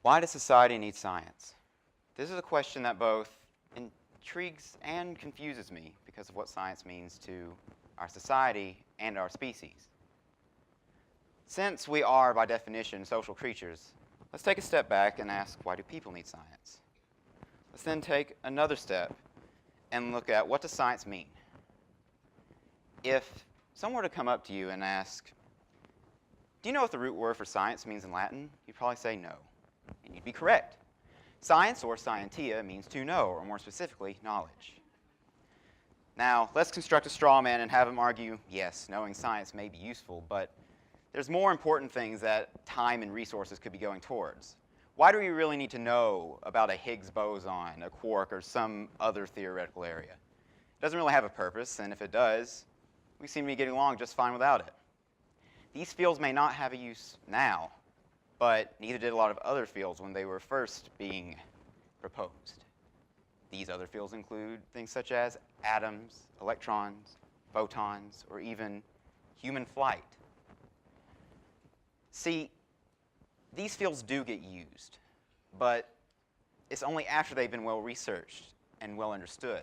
Why does society need science? This is a question that both intrigues and confuses me because of what science means to our society and our species. Since we are, by definition, social creatures, let's take a step back and ask, why do people need science? Let's then take another step and look at, what does science mean? If someone were to come up to you and ask, do you know what the root word for science means in Latin? You'd probably say no, and you'd be correct. Science, or scientia, means to know, or more specifically, knowledge. Now, let's construct a straw man and have him argue, yes, knowing science may be useful, but there's more important things that time and resources could be going towards. Why do we really need to know about a Higgs boson, a quark, or some other theoretical area? It doesn't really have a purpose, and if it does, we seem to be getting along just fine without it. These fields may not have a use now, but neither did a lot of other fields when they were first being proposed. These other fields include things such as atoms, electrons, photons, or even human flight. See, these fields do get used, but it's only after they've been well researched and well understood.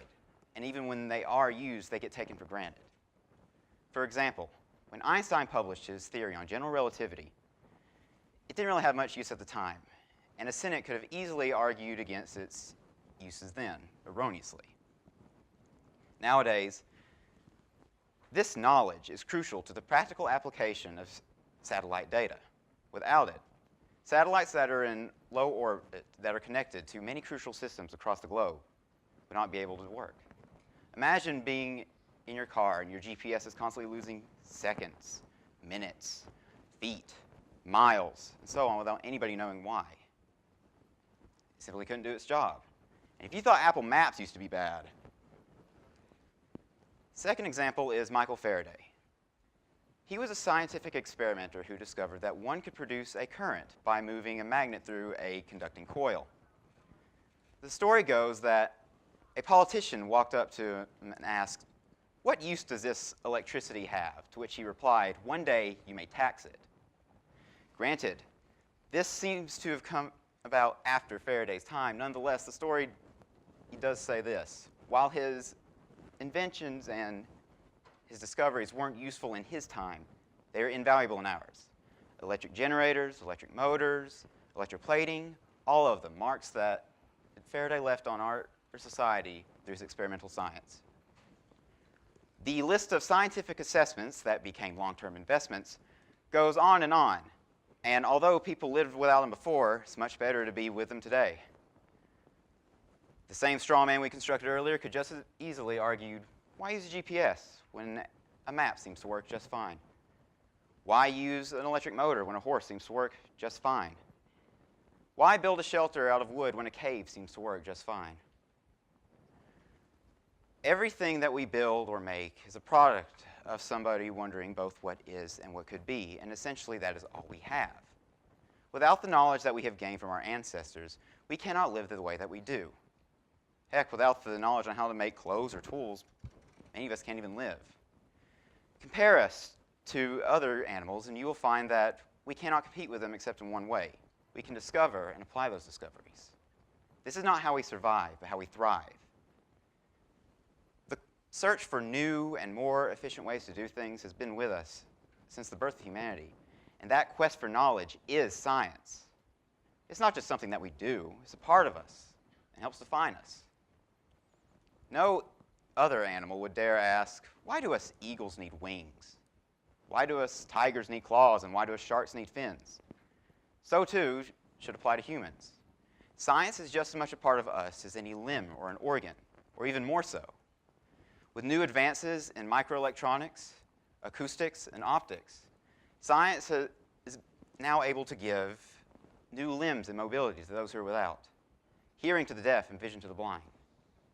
And even when they are used, they get taken for granted. For example, when Einstein published his theory on general relativity, it didn't really have much use at the time, and a Senate could have easily argued against its uses then, erroneously. Nowadays, this knowledge is crucial to the practical application of satellite data. Without it, satellites that are in low orbit, that are connected to many crucial systems across the globe, would not be able to work. Imagine being in your car and your GPS is constantly losing seconds, minutes, feet, miles, and so on without anybody knowing why. It simply couldn't do its job. And if you thought Apple Maps used to be bad. Second example is Michael Faraday. He was a scientific experimenter who discovered that one could produce a current by moving a magnet through a conducting coil. The story goes that a politician walked up to him and asked, "What use does this electricity have?" To which he replied, "One day you may tax it." Granted, this seems to have come about after Faraday's time. Nonetheless, the story does say this: while his inventions and his discoveries weren't useful in his time, they are invaluable in ours. Electric generators, electric motors, electroplating, all of them, marks that Faraday left on our society through his experimental science. The list of scientific assessments that became long-term investments goes on, and although people lived without them before, it's much better to be with them today. The same straw man we constructed earlier could just as easily argue, why use a GPS when a map seems to work just fine? Why use an electric motor when a horse seems to work just fine? Why build a shelter out of wood when a cave seems to work just fine? Everything that we build or make is a product of somebody wondering both what is and what could be, and essentially that is all we have. Without the knowledge that we have gained from our ancestors, we cannot live the way that we do. Heck, without the knowledge on how to make clothes or tools, many of us can't even live. Compare us to other animals, and you will find that we cannot compete with them except in one way. We can discover and apply those discoveries. This is not how we survive, but how we thrive. The search for new and more efficient ways to do things has been with us since the birth of humanity, and that quest for knowledge is science. It's not just something that we do, it's a part of us and helps define us. No other animal would dare ask, why do us eagles need wings? Why do us tigers need claws, and why do us sharks need fins? So too should apply to humans. Science is just as much a part of us as any limb or an organ, or even more so. With new advances in microelectronics, acoustics, and optics, science is now able to give new limbs and mobility to those who are without, hearing to the deaf and vision to the blind.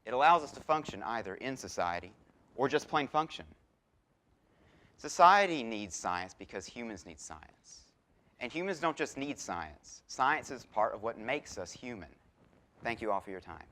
It allows us to function either in society or just plain function. Society needs science because humans need science. And humans don't just need science. Science is part of what makes us human. Thank you all for your time.